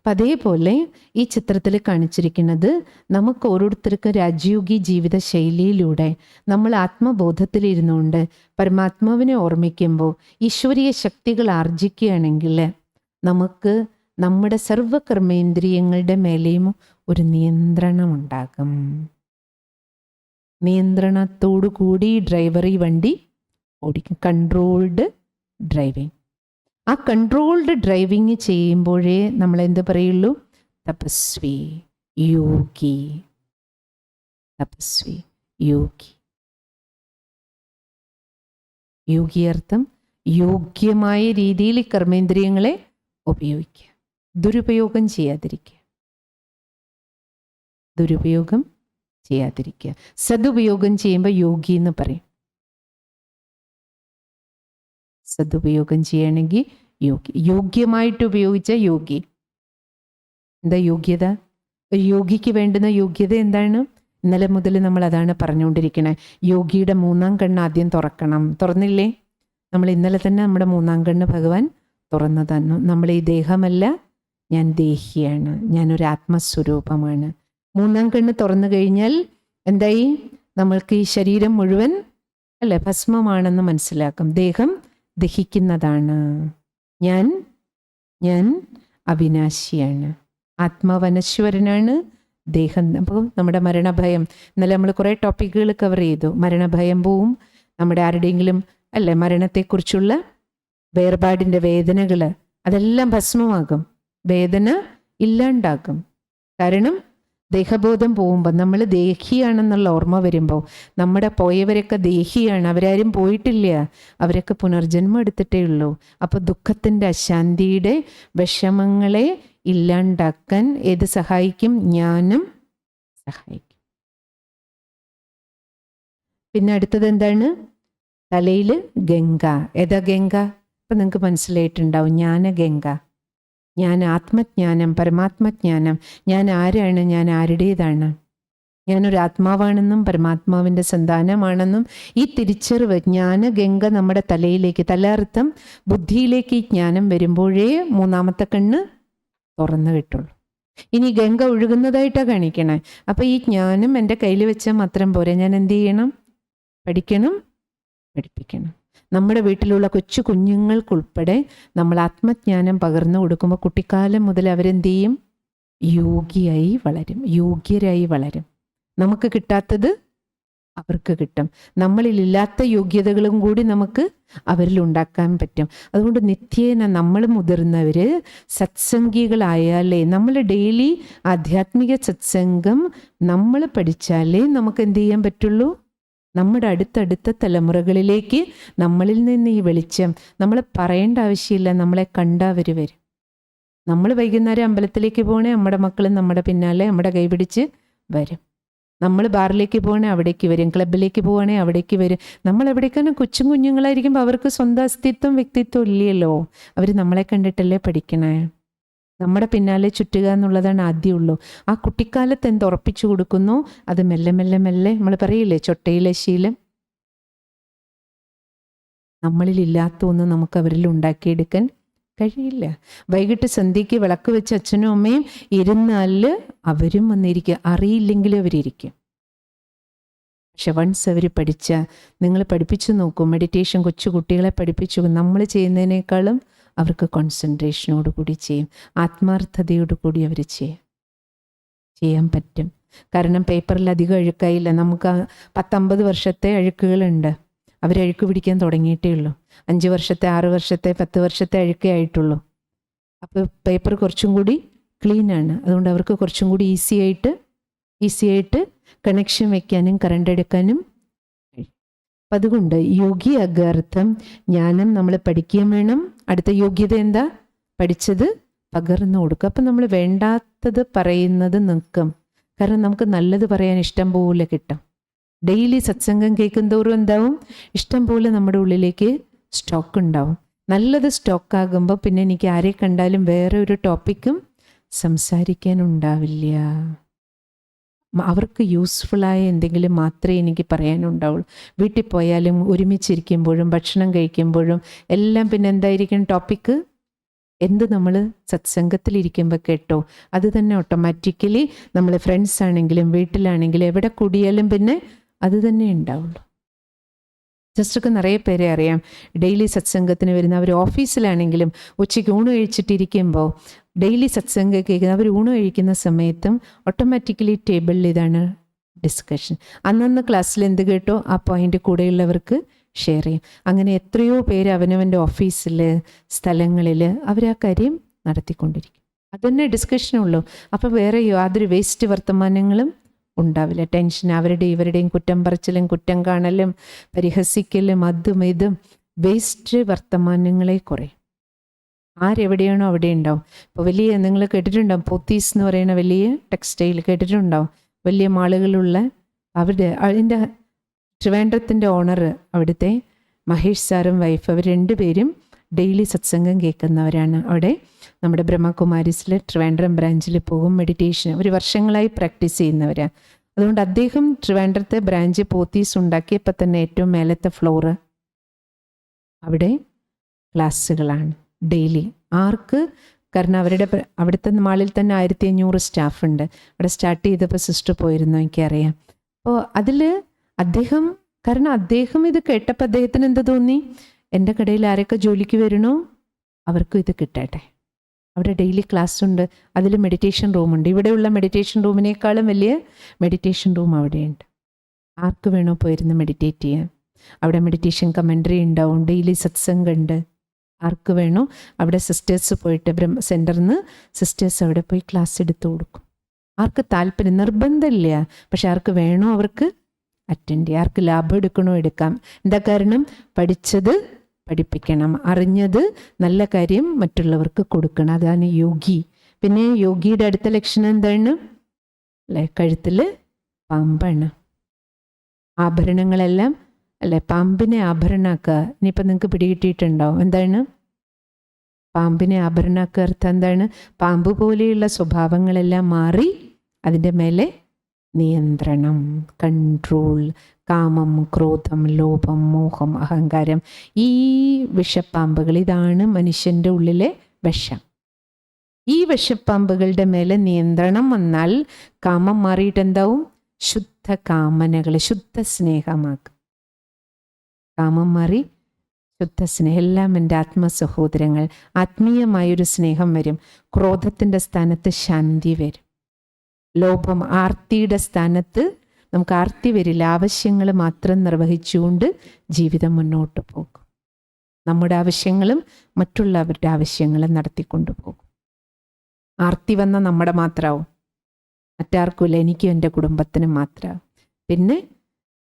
അപ്പം അതേപോലെ ഈ ചിത്രത്തിൽ കാണിച്ചിരിക്കുന്നത് നമുക്ക് ഓരോരുത്തർക്ക് രാജയോഗി ജീവിത ശൈലിയിലൂടെ നമ്മൾ ആത്മബോധത്തിലിരുന്നുകൊണ്ട് പരമാത്മാവിനെ ഓർമ്മിക്കുമ്പോൾ ഈശ്വരീയ ശക്തികൾ ആർജിക്കുകയാണെങ്കിൽ നമുക്ക് നമ്മുടെ സർവകർമ്മേന്ദ്രിയങ്ങളുടെ മേലെയും ഒരു നിയന്ത്രണം ഉണ്ടാകും. നിയന്ത്രണത്തോടു കൂടി ഡ്രൈവർ ഈ വണ്ടി ഓടിക്കും. Controlled driving. ആ കൺട്രോൾഡ് ഡ്രൈവിങ് ചെയ്യുമ്പോഴേ നമ്മൾ എന്ത് പറയുള്ളൂ? തപസ്വി, യോഗി. തപസ്വി, യോഗി. യോഗി അർത്ഥം യോഗ്യമായ രീതിയിൽ കർമ്മേന്ദ്രിയങ്ങളെ ഉപയോഗിക്കുക, ദുരുപയോഗം ചെയ്യാതിരിക്കുക. ദുരുപയോഗം ചെയ്യാതിരിക്കുക. സദുപയോഗം ചെയ്യുമ്പോൾ യോഗി എന്ന് പറയും. സദുപയോഗം ചെയ്യണമെങ്കിൽ യോഗി. യോഗ്യമായിട്ട് ഉപയോഗിച്ച യോഗി. എന്താ യോഗ്യത? ഒരു യോഗിക്ക് വേണ്ടുന്ന യോഗ്യത എന്താണ്? ഇന്നലെ മുതൽ നമ്മൾ അതാണ് പറഞ്ഞുകൊണ്ടിരിക്കണേ. യോഗിയുടെ 3-ാം കണ്ണ് ആദ്യം തുറക്കണം. തുറന്നില്ലേ? നമ്മൾ ഇന്നലെ തന്നെ നമ്മുടെ 3-ാം കണ്ണ് ഭഗവാൻ തുറന്നു തന്നു. നമ്മൾ ഈ ദേഹമല്ല, ഞാൻ ദേഹിയാണ്, ഞാനൊരു ആത്മസ്വരൂപമാണ്. 3-ാം കണ്ണ് തുറന്നു കഴിഞ്ഞാൽ എന്തായി? നമ്മൾക്ക് ഈ ശരീരം മുഴുവൻ അല്ലെ ഭസ്മമാണെന്ന് മനസ്സിലാക്കും. ദേഹം ദഹിക്കുന്നതാണ്. ഞാൻ അവിനാശിയാണ്, ആത്മാവനശ്വരനാണ്. ദേഹം. അപ്പോൾ നമ്മുടെ മരണഭയം, ഇന്നലെ നമ്മൾ കുറേ ടോപ്പിക്കുകൾ കവർ ചെയ്തു. മരണഭയം പോവും. നമ്മുടെ ആരുടെയെങ്കിലും അല്ലെ മരണത്തെക്കുറിച്ചുള്ള വേർപാടിൻ്റെ വേദനകൾ അതെല്ലാം ഭസ്മമാകും. വേദന ഇല്ലാണ്ടാകും. കാരണം ദേഹബോധം പോകുമ്പോൾ നമ്മൾ ദേഹിയാണെന്നുള്ള ഓർമ്മ വരുമ്പോൾ, നമ്മുടെ പോയവരൊക്കെ ദേഹിയാണ്, അവരാരും പോയിട്ടില്ല, അവരൊക്കെ പുനർജന്മം എടുത്തിട്ടേ ഉള്ളൂ. അപ്പോൾ ദുഃഖത്തിൻ്റെ അശാന്തിയുടെ വിഷമങ്ങളെ ഇല്ലാണ്ടാക്കാൻ ഏത് സഹായിക്കും? ജ്ഞാനം സഹായിക്കും. പിന്നെ അടുത്തത് എന്താണ്? തലയിൽ ഗംഗ. ഏതാ ഗംഗ? അപ്പം നിങ്ങൾക്ക് മനസ്സിലായിട്ടുണ്ടാവും. ജ്ഞാനഗംഗ. ഞാൻ ആത്മജ്ഞാനം, പരമാത്മജ്ഞാനം. ഞാൻ ആരാണ്? ഞാൻ ആരുടേതാണ്? ഞാനൊരു ആത്മാവാണെന്നും പരമാത്മാവിൻ്റെ സന്താനമാണെന്നും ഈ തിരിച്ചറിവ് ജ്ഞാനഗംഗ നമ്മുടെ തലയിലേക്ക്, തലർത്ഥം ബുദ്ധിയിലേക്ക് ഈ ജ്ഞാനം വരുമ്പോഴേ 3-ാമത്തെ കണ്ണ് തുറന്നു കിട്ടുള്ളൂ. ഇനി ഗംഗ ഒഴുകുന്നതായിട്ടാണ് കാണിക്കണേ. അപ്പം ഈ ജ്ഞാനം എൻ്റെ കയ്യിൽ വെച്ചാൽ മാത്രം പോരെ. ഞാൻ എന്ത് ചെയ്യണം? പഠിക്കണം, പഠിപ്പിക്കണം. നമ്മുടെ വീട്ടിലുള്ള കൊച്ചു കുഞ്ഞുങ്ങൾക്കുൾപ്പെടെ നമ്മൾ ആത്മജ്ഞാനം പകർന്നു കൊടുക്കുമ്പോൾ കുട്ടിക്കാലം മുതൽ അവരെന്ത് ചെയ്യും? യോഗിയായി വളരും, യോഗ്യരായി വളരും. നമുക്ക് കിട്ടാത്തത് അവർക്ക് കിട്ടും. നമ്മളിലില്ലാത്ത യോഗ്യതകളും കൂടി നമുക്ക് അവരിൽ ഉണ്ടാക്കാൻ പറ്റും. അതുകൊണ്ട് നിത്യേന നമ്മൾ മുതിർന്നവർ സത്സംഗികളായാലേ, നമ്മൾ ഡെയിലി ആധ്യാത്മിക സത്സംഗം നമ്മൾ പഠിച്ചാലേ നമുക്ക് എന്ത് ചെയ്യാൻ പറ്റുള്ളൂ? നമ്മുടെ അടുത്തടുത്ത തലമുറകളിലേക്ക് നമ്മളിൽ നിന്ന് ഈ വെളിച്ചം, നമ്മൾ പറയേണ്ട ആവശ്യമില്ല, നമ്മളെ കണ്ടവർ വരും. നമ്മൾ വൈകുന്നേരം അമ്പലത്തിലേക്ക് പോകണേ, നമ്മുടെ മക്കളും നമ്മുടെ പിന്നാലെ നമ്മുടെ കൈപിടിച്ച് വരും. നമ്മൾ ബാറിലേക്ക് പോകണേ, അവിടേക്ക് വരും. ക്ലബിലേക്ക് പോകണേ, അവിടേക്ക് വരും. നമ്മൾ എവിടേക്കാണ്? കൊച്ചും കുഞ്ഞുങ്ങളായിരിക്കുമ്പോൾ അവർക്ക് സ്വന്തം അസ്തിത്വം വ്യക്തിത്വം ഇല്ലല്ലോ. അവർ നമ്മളെ കണ്ടിട്ടല്ലേ പഠിക്കണേ. നമ്മുടെ പിന്നാലെ ചുറ്റുക എന്നുള്ളതാണ് ആദ്യമുള്ളൂ. ആ കുട്ടിക്കാലത്ത് എന്ത് ഉറപ്പിച്ചു കൊടുക്കുന്നു, അത് മെല്ലെ മെല്ലെ മെല്ലെ നമ്മൾ പറയില്ലേ ചൊട്ടയിലെ ശീലം. നമ്മളിലില്ലാത്ത ഒന്നും നമുക്ക് അവരിൽ ഉണ്ടാക്കിയെടുക്കാൻ കഴിയില്ല. വൈകിട്ട് സന്ധ്യയ്ക്ക് വിളക്ക് വെച്ച് അച്ഛനും അമ്മയും ഇരുന്നാൽ അവരും വന്നിരിക്കുക. അറിയില്ലെങ്കിലും അവരിയ്ക്കും. പക്ഷെ വൺസ് അവർ പഠിച്ചാൽ, നിങ്ങൾ പഠിപ്പിച്ചു നോക്കൂ, മെഡിറ്റേഷൻ കൊച്ചു കുട്ടികളെ പഠിപ്പിച്ചു, നമ്മൾ ചെയ്യുന്നതിനേക്കാളും അവർക്ക് കോൺസെൻട്രേഷനോടുകൂടി ചെയ്യും, ആത്മാർത്ഥതയോടുകൂടി അവർ ചെയ്യാൻ പറ്റും. കാരണം പേപ്പറിൽ അധികം അഴുക്കായില്ല. നമുക്ക് 10-50 വർഷത്തെ അഴുക്കുകളുണ്ട്. അവരഴുക്ക് പിടിക്കാൻ തുടങ്ങിയിട്ടേ ഉള്ളൂ. 5 വർഷത്തെ 6 വർഷത്തെ 10 വർഷത്തെ അഴുക്കേ ആയിട്ടുള്ളൂ. അപ്പോൾ പേപ്പർ കുറച്ചും കൂടി ക്ലീനാണ്. അതുകൊണ്ട് അവർക്ക് കുറച്ചും കൂടി ഈസി ആയിട്ട് കണക്ഷൻ വയ്ക്കാനും കറണ്ട് എടുക്കാനും കഴിയും. അപ്പം അതുകൊണ്ട് യോഗി അഗർത്ഥം ജ്ഞാനം നമ്മൾ പഠിക്കുകയും വേണം. അടുത്ത യോഗ്യത എന്താ? പഠിച്ചത് പകർന്നു കൊടുക്കുക. അപ്പം നമ്മൾ വേണ്ടാത്തത് പറയുന്നത് നിൽക്കും. കാരണം നമുക്ക് നല്ലത് പറയാൻ ഇഷ്ടം പോലെ കിട്ടും. ഡെയിലി സത്സംഗം കേൾക്കുന്തോറും എന്താവും? ഇഷ്ടം പോലെ നമ്മുടെ ഉള്ളിലേക്ക് സ്റ്റോക്ക് ഉണ്ടാവും. നല്ലത് സ്റ്റോക്കാകുമ്പോൾ പിന്നെ എനിക്ക് ആരെ കണ്ടാലും വേറെ ഒരു ടോപ്പിക്കും സംസാരിക്കാനുണ്ടാവില്ല. അവർക്ക് യൂസ്ഫുള്ളായ എന്തെങ്കിലും മാത്രമേ എനിക്ക് പറയാനുണ്ടാവുള്ളൂ. വീട്ടിൽ പോയാലും ഒരുമിച്ചിരിക്കുമ്പോഴും ഭക്ഷണം കഴിക്കുമ്പോഴും എല്ലാം പിന്നെ എന്തായിരിക്കും ടോപ്പിക്ക്? എന്ത് നമ്മൾ സത്സംഗത്തിലിരിക്കുമ്പോൾ കേട്ടോ, അത് തന്നെ ഓട്ടോമാറ്റിക്കലി നമ്മൾ ഫ്രണ്ട്സ് ആണെങ്കിലും വീട്ടിലാണെങ്കിലും എവിടെ കൂടിയാലും പിന്നെ അത് തന്നെ ഉണ്ടാവുള്ളൂ. ജസ്റ്റൊക്കെ നിറയെ പേരെ അറിയാം ഡെയിലി സത്സംഗത്തിന് വരുന്ന. അവർ ഓഫീസിലാണെങ്കിലും ഉച്ചയ്ക്ക് ഊണ് കഴിച്ചിട്ടിരിക്കുമ്പോൾ ഡെയിലി സത്സംഗം കേൾക്കുന്ന അവർ ഊണ് കഴിക്കുന്ന സമയത്തും ഓട്ടോമാറ്റിക്കലി ടേബിളിൽ ഇതാണ് ഡിസ്കഷൻ. അന്നന്ന് ക്ലാസ്സിൽ എന്ത് കേട്ടോ ആ പോയിന്റ് കൂടെയുള്ളവർക്ക് ഷെയർ ചെയ്യും. അങ്ങനെ എത്രയോ പേര് അവനവൻ്റെ ഓഫീസിൽ സ്ഥലങ്ങളിൽ അവർ ആ കാര്യം നടത്തിക്കൊണ്ടിരിക്കും. അതുതന്നെ ഡിസ്കഷനുള്ളൂ. അപ്പോൾ വേറെ യാതൊരു വേസ്റ്റ് വർത്തമാനങ്ങളും ഉണ്ടാവില്ല. ടെൻഷൻ, അവരുടെ ഇവരുടെയും കുറ്റം പറച്ചിലും കുറ്റം കാണലും പരിഹസിക്കലും അതും ഇതും വേസ്റ്റ് വർത്തമാനങ്ങളെ കുറയും. ആരെവിടെയാണോ അവിടെ ഉണ്ടാവും. ഇപ്പോൾ വലിയ നിങ്ങൾ കേട്ടിട്ടുണ്ടാവും പോത്തീസ് എന്ന് പറയുന്ന വലിയ ടെക്സ്റ്റൈൽ കേട്ടിട്ടുണ്ടാവും. വലിയ മാളുകളുള്ള അതിൻ്റെ ട്രിവാൻഡ്രത്തിൻ്റെ ഓണർ അവിടുത്തെ മഹേഷ് സാറും വൈഫ് അവർ രണ്ടുപേരും ഡെയിലി സത്സംഗം കേൾക്കുന്നവരാണ്. അവിടെ നമ്മുടെ ബ്രഹ്മകുമാരീസിൽ ട്രിവാൻഡ്രം ബ്രാഞ്ചിൽ പോകും മെഡിറ്റേഷൻ. ഒരു വർഷങ്ങളായി പ്രാക്ടീസ് ചെയ്യുന്നവരാണ്. അതുകൊണ്ട് അദ്ദേഹം ട്രിവാൻഡ്രത്തെ ബ്രാഞ്ച് പോത്തീസ് ഉണ്ടാക്കിയപ്പോൾ തന്നെ ഏറ്റവും മേലത്തെ ഫ്ലോറ് അവിടെ ക്ലാസ്സുകളാണ് ഡെയിലി. ആർക്ക്? കാരണം അവിടുത്തെ മാളിൽ തന്നെ 1500 സ്റ്റാഫുണ്ട്. അവിടെ സ്റ്റാർട്ട് ചെയ്തപ്പോൾ സിസ്റ്റർ പോയിരുന്നു, എനിക്കറിയാം. അപ്പോൾ അതിൽ അദ്ദേഹം ഇത് കേട്ടപ്പോൾ അദ്ദേഹത്തിന് എന്ത് തോന്നി? എൻ്റെ കടയിൽ ആരൊക്കെ ജോലിക്ക് വരണോ അവർക്കും ഇത് കിട്ടട്ടെ. അവിടെ ഡെയിലി ക്ലാസ് ഉണ്ട്, അതിൽ മെഡിറ്റേഷൻ റൂമുണ്ട്. ഇവിടെയുള്ള മെഡിറ്റേഷൻ റൂമിനേക്കാളും വലിയ മെഡിറ്റേഷൻ റൂം അവിടെയുണ്ട്. ആർക്ക് വേണോ പോയിരുന്ന് മെഡിറ്റേറ്റ് ചെയ്യാൻ. അവിടെ മെഡിറ്റേഷൻ കമൻട്രി ഉണ്ടാവും, ഡെയിലി സത്സംഗം ഉണ്ട്. ആർക്ക് വേണോ അവിടെ സിസ്റ്റേഴ്സ് പോയിട്ട് സെൻറ്ററിൽ നിന്ന് സിസ്റ്റേഴ്സ് അവിടെ പോയി ക്ലാസ് എടുത്തു കൊടുക്കും. ആർക്ക് താല്പര്യം, നിർബന്ധമില്ല, പക്ഷെ ആർക്ക് വേണോ അവർക്ക് അറ്റൻഡ് ചെയ്യാം. ആർക്ക് ലാഭം എടുക്കണോ എടുക്കാം. എന്താ കാരണം? പഠിച്ചത് പഠിപ്പിക്കണം, അറിഞ്ഞത് നല്ല കാര്യം മറ്റുള്ളവർക്ക് കൊടുക്കണം. അതാണ് യോഗി. പിന്നെ യോഗിയുടെ അടുത്ത ലക്ഷണം എന്താണ്? അല്ലെ, കഴുത്തിൽ പാമ്പാണ്. ആഭരണങ്ങളെല്ലാം അല്ലെ പാമ്പിനെ ആഭരണമാക്കുക. ഇനിയിപ്പോൾ നിങ്ങൾക്ക് പിടികിട്ടിയിട്ടുണ്ടാവും എന്താണ് പാമ്പിനെ ആഭരണമാക്കുക. അർത്ഥം എന്താണ്? പാമ്പ് പോലെയുള്ള സ്വഭാവങ്ങളെല്ലാം മാറി അതിൻ്റെ മേലെ നിയന്ത്രണം, കൺട്രോൾ, കാമം, ക്രോധം, ലോഭം, മോഹം, അഹങ്കാരം, ഈ വിഷപ്പാമ്പുകൾ, ഇതാണ് മനുഷ്യൻ്റെ ഉള്ളിലെ വിഷം. ഈ വിഷപ്പാമ്പുകളുടെ മേലെ നിയന്ത്രണം വന്നാൽ കാമം മാറിയിട്ട് എന്താവും? ശുദ്ധ കാമനകൾ, ശുദ്ധ സ്നേഹമാക്കും. കാമം മാറി ശുദ്ധ സ്നേഹം. എല്ലാം എൻ്റെ ആത്മസഹോദരങ്ങൾ, ആത്മീയമായൊരു സ്നേഹം വരും. ക്രോധത്തിൻ്റെ സ്ഥാനത്ത് ശാന്തി വരും. ലോഭം, ആർത്തിയുടെ സ്ഥാനത്ത് നമുക്ക് ആർത്തി വരില്ല. ആവശ്യങ്ങൾ മാത്രം നിർവഹിച്ചുകൊണ്ട് ജീവിതം മുന്നോട്ട് പോകും. നമ്മുടെ ആവശ്യങ്ങളും മറ്റുള്ളവരുടെ ആവശ്യങ്ങളും നടത്തിക്കൊണ്ടു പോകും. ആർത്തി വന്ന നമ്മുടെ മാത്രമാവും, മറ്റാർക്കുമില്ല, എനിക്കും എൻ്റെ കുടുംബത്തിനും മാത്രമാവും. പിന്നെ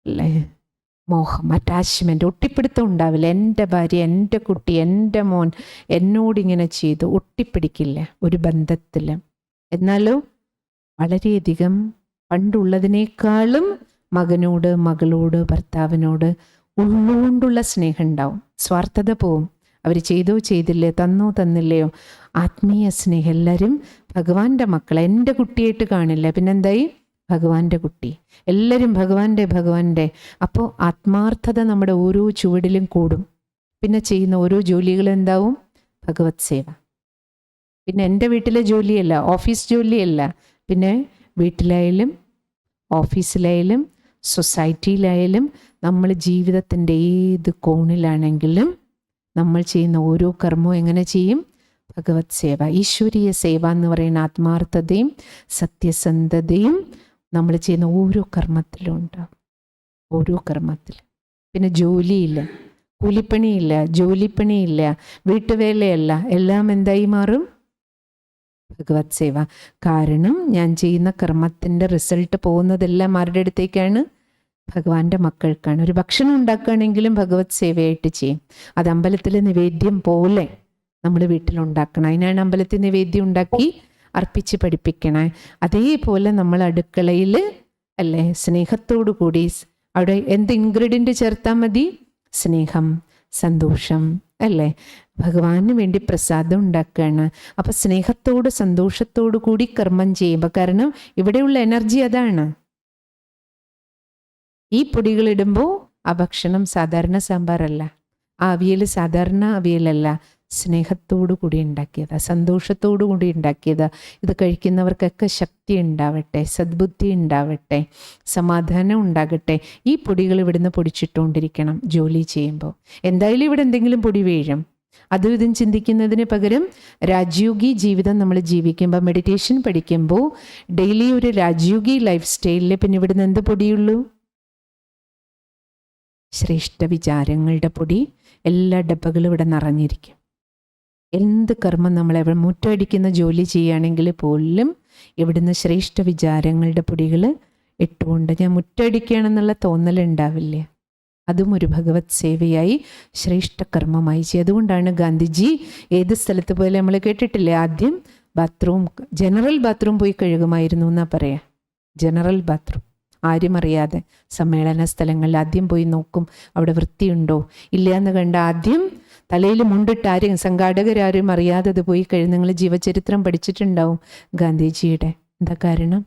അല്ലേ മോഹം, അറ്റാച്ച്മെൻറ്റ്, ഒട്ടിപ്പിടുത്തം ഉണ്ടാവില്ല. എൻ്റെ ഭാര്യ, എൻ്റെ കുട്ടി, എൻ്റെ മോൻ എന്നോടിങ്ങനെ ചെയ്തു, ഒട്ടിപ്പിടിക്കില്ല ഒരു ബന്ധത്തിൽ. എന്നാലോ വളരെയധികം പണ്ടുള്ളതിനേക്കാളും മകനോട്, മകളോട്, ഭർത്താവിനോട് ഉള്ളുകൊണ്ടുള്ള സ്നേഹം ഉണ്ടാവും. സ്വാർത്ഥത പോവും. അവർ ചെയ്തോ ചെയ്തില്ലേ, തന്നോ തന്നില്ലയോ, ആത്മീയ സ്നേഹം. എല്ലാവരും ഭഗവാന്റെ മക്കളെ, എൻ്റെ കുട്ടിയായിട്ട് കാണില്ല, പിന്നെന്തായി? ഭഗവാന്റെ കുട്ടി. എല്ലാവരും ഭഗവാന്റെ. അപ്പോൾ ആത്മാർത്ഥത നമ്മുടെ ഓരോ ചുവടിലും കൂടും. പിന്നെ ചെയ്യുന്ന ഓരോ ജോലികളും എന്താവും? ഭഗവത് സേവ. പിന്നെ എൻ്റെ വീട്ടിലെ ജോലിയല്ല, ഓഫീസ് ജോലിയല്ല, പിന്നെ വീട്ടിലായാലും ഓഫീസിലായാലും സൊസൈറ്റിയിലായാലും നമ്മൾ ജീവിതത്തിൻ്റെ ഏത് കോണിലാണെങ്കിലും നമ്മൾ ചെയ്യുന്ന ഓരോ കർമ്മവും എങ്ങനെ ചെയ്യും? ഭഗവത് സേവ, ഈശ്വരീയ സേവ എന്ന് പറയുന്ന ആത്മാർത്ഥതയും സത്യസന്ധതയും നമ്മൾ ചെയ്യുന്ന ഓരോ കർമ്മത്തിലും ഉണ്ടാകും. ഓരോ കർമ്മത്തിലും. പിന്നെ ജോലിയില്ല, കൂലിപ്പണിയില്ല, ജോലിപ്പണിയില്ല, വീട്ടുവേലയല്ല, എല്ലാം എന്തായി മാറും? ഭഗവത് സേവ. കാരണം ഞാൻ ചെയ്യുന്ന കർമ്മത്തിൻ്റെ റിസൾട്ട് പോകുന്നതെല്ലാം ആരുടെ അടുത്തേക്കാണ്? ഭഗവാന്റെ മക്കൾക്കാണ്. ഒരു ഭക്ഷണം ഉണ്ടാക്കുകയാണെങ്കിലും ഭഗവത് സേവയായിട്ട് ചെയ്യും. അത് അമ്പലത്തിൽ നിവേദ്യം പോലെ നമ്മൾ വീട്ടിലുണ്ടാക്കണം. അതിനാണ് അമ്പലത്തിൽ നിവേദ്യം ഉണ്ടാക്കി അർപ്പിച്ച് പഠിപ്പിക്കണേ. അതേപോലെ നമ്മൾ അടുക്കളയിൽ അല്ലേ സ്നേഹത്തോടു കൂടി അവിടെ എന്ത് ഇൻഗ്രീഡിയൻ്റ് ചേർത്താൽ മതി? സ്നേഹം, സന്തോഷം അല്ലേ? ഭഗവാന് വേണ്ടി പ്രസാദം ഉണ്ടാക്കുകയാണ്. അപ്പം സ്നേഹത്തോട് സന്തോഷത്തോടു കൂടി കർമ്മം ചെയ്യുമ്പോൾ, കാരണം ഇവിടെയുള്ള എനർജി അതാണ്. ഈ പൊടികളിടുമ്പോൾ ആ ഭക്ഷണം സാധാരണ സാമ്പാറല്ല, ആ അവിയൽ സാധാരണ അവിയലല്ല, സ്നേഹത്തോടു കൂടി ഉണ്ടാക്കിയതാ, സന്തോഷത്തോടു കൂടി ഉണ്ടാക്കിയതാ. ഇത് കഴിക്കുന്നവർക്കൊക്കെ ശക്തി ഉണ്ടാവട്ടെ, സദ്ബുദ്ധി ഉണ്ടാവട്ടെ, സമാധാനം ഉണ്ടാകട്ടെ. ഈ പൊടികൾ ഇവിടുന്ന് പൊടിച്ചിട്ടുകൊണ്ടിരിക്കണം ജോലി ചെയ്യുമ്പോൾ. എന്തായാലും ഇവിടെ എന്തെങ്കിലും പൊടി വീഴും. അതും ഇതും ചിന്തിക്കുന്നതിന് പകരം രാജയോഗി ജീവിതം നമ്മൾ ജീവിക്കുമ്പോൾ, മെഡിറ്റേഷൻ പഠിക്കുമ്പോൾ ഡെയിലി ഒരു രാജയോഗി ലൈഫ് സ്റ്റൈലിൽ പിന്നെ ഇവിടുന്ന് എന്ത് പൊടിയുള്ളൂ? ശ്രേഷ്ഠ വിചാരങ്ങളുടെ പൊടി. എല്ലാ ഡബ്ബകളും ഇവിടെ നിറഞ്ഞിരിക്കും. എന്ത് കർമ്മം നമ്മൾ മുറ്റടിക്കുന്ന ജോലി ചെയ്യുകയാണെങ്കിൽ പോലും ഇവിടുന്ന് ശ്രേഷ്ഠ വിചാരങ്ങളുടെ പൊടികൾ ഇട്ടുകൊണ്ട് ഞാൻ മുറ്റടിക്കുകയാണെന്നുള്ള തോന്നലുണ്ടാവില്ല. അതും ഒരു ഭഗവത് സേവയായി ശ്രേഷ്ഠ കർമ്മമായി ചെയ്യും. അതുകൊണ്ടാണ് ഗാന്ധിജി ഏത് സ്ഥലത്ത് പോയാലും നമ്മൾ കേട്ടിട്ടില്ലേ, ആദ്യം ജനറൽ ബാത്റൂം പോയി കഴുകുമായിരുന്നു എന്നാ പറയാ. ജനറൽ ബാത്റൂം ആരും അറിയാതെ സമ്മേളന സ്ഥലങ്ങളിൽ ആദ്യം പോയി നോക്കും അവിടെ വൃത്തിയുണ്ടോ ഇല്ല എന്ന് കണ്ട ആദ്യം തലയിൽ മുണ്ടിട്ട് ആരും സംഘാടകരാരും അറിയാതെ അത് പോയി കഴിഞ്ഞ് നിങ്ങൾ ജീവചരിത്രം പഠിച്ചിട്ടുണ്ടാവും ഗാന്ധിജിയുടെ. എന്താ കാരണം?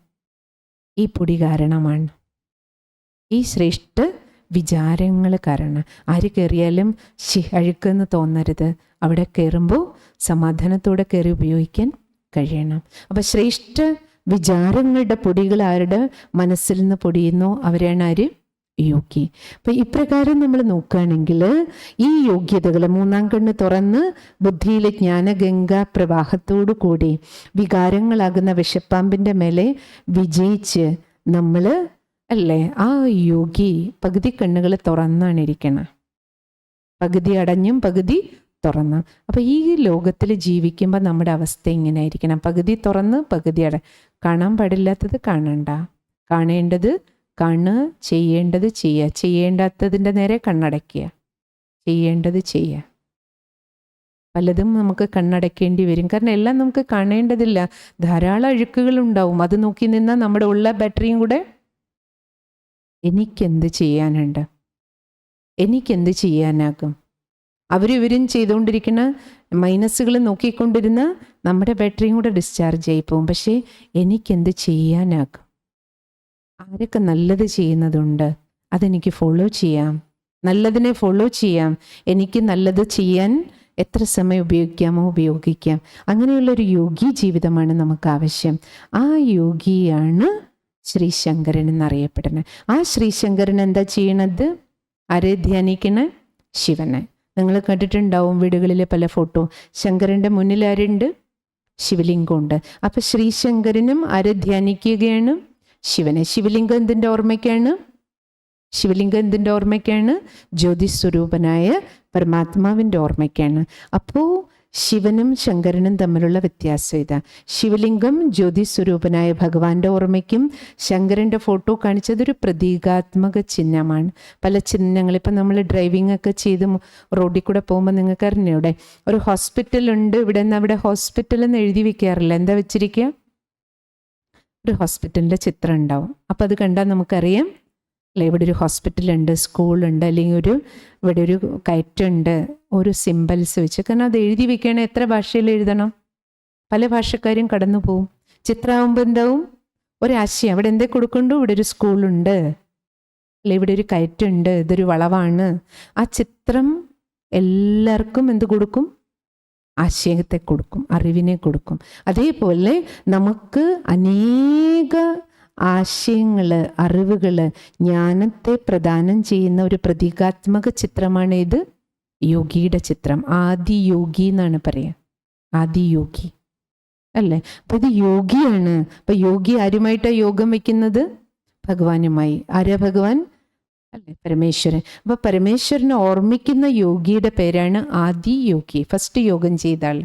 ഈ പൊടി കാരണമാണ്. ഈ ശ്രേഷ്ഠ വിചാരങ്ങൾ കാരണം. ആര് കയറിയാലും അഴുക്കെന്ന് തോന്നരുത്. അവിടെ കയറുമ്പോൾ സമാധാനത്തോടെ കയറി ഉപയോഗിക്കാൻ കഴിയണം. അപ്പം ശ്രേഷ്ഠ വിചാരങ്ങളുടെ പൊടികൾ ആരുടെ മനസ്സിൽ നിന്ന് പൊടിയുന്നോ അവരാണ് ആര്? യോഗി. അപ്പം ഇപ്രകാരം നമ്മൾ നോക്കുകയാണെങ്കിൽ ഈ യോഗ്യതകൾ മൂന്നാം കണ്ണ് തുറന്ന് ബുദ്ധിയിലെ ജ്ഞാനഗംഗാ പ്രവാഹത്തോടു കൂടി വികാരങ്ങളാകുന്ന വിഷപ്പാമ്പിൻ്റെ മേലെ വിജയിച്ച് നമ്മൾ അല്ലേ, ആ യോഗി പകുതി കണ്ണുകൾ തുറന്നാണ് ഇരിക്കണം. പകുതി അടഞ്ഞും പകുതി തുറന്ന്. അപ്പം ഈ ലോകത്തിൽ ജീവിക്കുമ്പോൾ നമ്മുടെ അവസ്ഥ ഇങ്ങനെ ആയിരിക്കണം. പകുതി തുറന്ന് പകുതി കാണാൻ പാടില്ലാത്തത് കാണണ്ട, കാണേണ്ടത് കാണുക, ചെയ്യേണ്ടത് ചെയ്യുക, ചെയ്യേണ്ടാത്തതിൻ്റെ നേരെ കണ്ണടയ്ക്കുക, ചെയ്യേണ്ടത് ചെയ്യുക. പലതും നമുക്ക് കണ്ണടയ്ക്കേണ്ടി വരും. കാരണം എല്ലാം നമുക്ക് കാണേണ്ടതില്ല. ധാരാളം അഴുക്കുകളുണ്ടാവും. അത് നോക്കി നിന്നാൽ നമ്മുടെ ഉള്ള ബാറ്ററിയും കൂടെ എനിക്കെന്ത് ചെയ്യാനുണ്ട്, എനിക്കെന്ത് ചെയ്യാനാകും. അവരിവരും ചെയ്തുകൊണ്ടിരിക്കുന്ന മൈനസുകൾ നോക്കിക്കൊണ്ടിരുന്ന നമ്മുടെ ബാറ്ററിയും കൂടെ ഡിസ്ചാർജ് ആയി പോകും. പക്ഷേ എനിക്കെന്ത് ചെയ്യാനാകും? ആരൊക്കെ നല്ലത് ചെയ്യുന്നതുണ്ട് അതെനിക്ക് ഫോളോ ചെയ്യാം, നല്ലതിനെ ഫോളോ ചെയ്യാം. എനിക്ക് നല്ലത് ചെയ്യാൻ എത്ര സമയം ഉപയോഗിക്കാമോ ഉപയോഗിക്കാം. അങ്ങനെയുള്ളൊരു യോഗി ജീവിതമാണ് നമുക്ക് ആവശ്യം. ആ യോഗിയാണ് ശ്രീശങ്കരൻ എന്നറിയപ്പെടുന്നത്. ആ ശ്രീശങ്കരൻ എന്താ ചെയ്യണത്? ആരെ ധ്യാനിക്കണ? ശിവനെ. നിങ്ങൾ കണ്ടിട്ടുണ്ടാവും വീടുകളിലെ പല ഫോട്ടോ. ശങ്കരൻ്റെ മുന്നിൽ ആരുണ്ട്? ശിവലിംഗമുണ്ട്. അപ്പം ശ്രീശങ്കരനും ആരെ ധ്യാനിക്കുകയാണ്? ശിവനെ. ശിവലിംഗം എന്തിൻ്റെ ഓർമ്മയ്ക്കാണ്? ശിവലിംഗം എന്തിൻ്റെ ഓർമ്മയ്ക്കാണ്? ജ്യോതിസ്വരൂപനായ പരമാത്മാവിൻ്റെ ഓർമ്മയ്ക്കാണ്. അപ്പോൾ ശിവനും ശങ്കരനും തമ്മിലുള്ള വ്യത്യാസം ഇതാ. ശിവലിംഗം ജ്യോതിസ്വരൂപനായ ഭഗവാന്റെ ഓർമ്മയ്ക്കും ശങ്കരൻ്റെ ഫോട്ടോ കാണിച്ചതൊരു പ്രതീകാത്മക ചിഹ്നമാണ്. പല ചിഹ്നങ്ങൾ ഇപ്പം നമ്മൾ ഡ്രൈവിംഗ് ഒക്കെ ചെയ്ത് റോഡിൽ കൂടെ പോകുമ്പോൾ നിങ്ങൾക്ക് അറിഞ്ഞൂടെ, ഒരു ഹോസ്പിറ്റലുണ്ട് ഇവിടെ നിന്ന് അവിടെ ഹോസ്പിറ്റൽ എന്ന് എഴുതി വെക്കാറില്ല. എന്താ വെച്ചിരിക്കുക? ഒരു ഹോസ്പിറ്റലിൻ്റെ ചിത്രം ഉണ്ടാവും. അപ്പം അത് കണ്ടാൽ നമുക്കറിയാം അല്ലെ, ഇവിടെ ഒരു ഹോസ്പിറ്റലുണ്ട്, സ്കൂളുണ്ട്, അല്ലെങ്കിൽ ഇവിടെ ഒരു കയറ്റുണ്ട്, ഒരു സിമ്പൽസ് വെച്ച്. കാരണം അത് എഴുതി വെക്കുകയാണെങ്കിൽ എത്ര ഭാഷയിൽ എഴുതണം? പല ഭാഷക്കാരും കടന്നു പോവും. ചിത്രമാകുമ്പോൾ എന്താവും? ഒരാശയം. അവിടെ എന്തേ കൊടുക്കണ്ടു? ഇവിടെ ഒരു സ്കൂളുണ്ട്, അല്ലെ ഇവിടെ ഒരു കയറ്റുണ്ട്, ഇതൊരു വളവാണ്. ആ ചിത്രം എല്ലാവർക്കും എന്ത് കൊടുക്കും? ആശയത്തെ കൊടുക്കും, അറിവിനെ കൊടുക്കും. അതേപോലെ നമുക്ക് അനേക ആശയങ്ങൾ, അറിവുകൾ, ജ്ഞാനത്തെ പ്രദാനം ചെയ്യുന്ന ഒരു പ്രതീകാത്മക ചിത്രമാണ് ഇത്, യോഗിയുടെ ചിത്രം. ആദിയോഗി എന്നാണ് പറയുക. ആദിയോഗി അല്ലേ? അപ്പം ഇത് യോഗിയാണ്. അപ്പം യോഗി ആരുമായിട്ടാണ് യോഗം വയ്ക്കുന്നത്? ഭഗവാനുമായി. ആരാ ഭഗവാൻ? അല്ലേ, പരമേശ്വരൻ. അപ്പം പരമേശ്വരനെ ഓർമ്മിക്കുന്ന യോഗിയുടെ പേരാണ് ആദിയോഗി. ഫസ്റ്റ് യോഗം ചെയ്ത ആൾ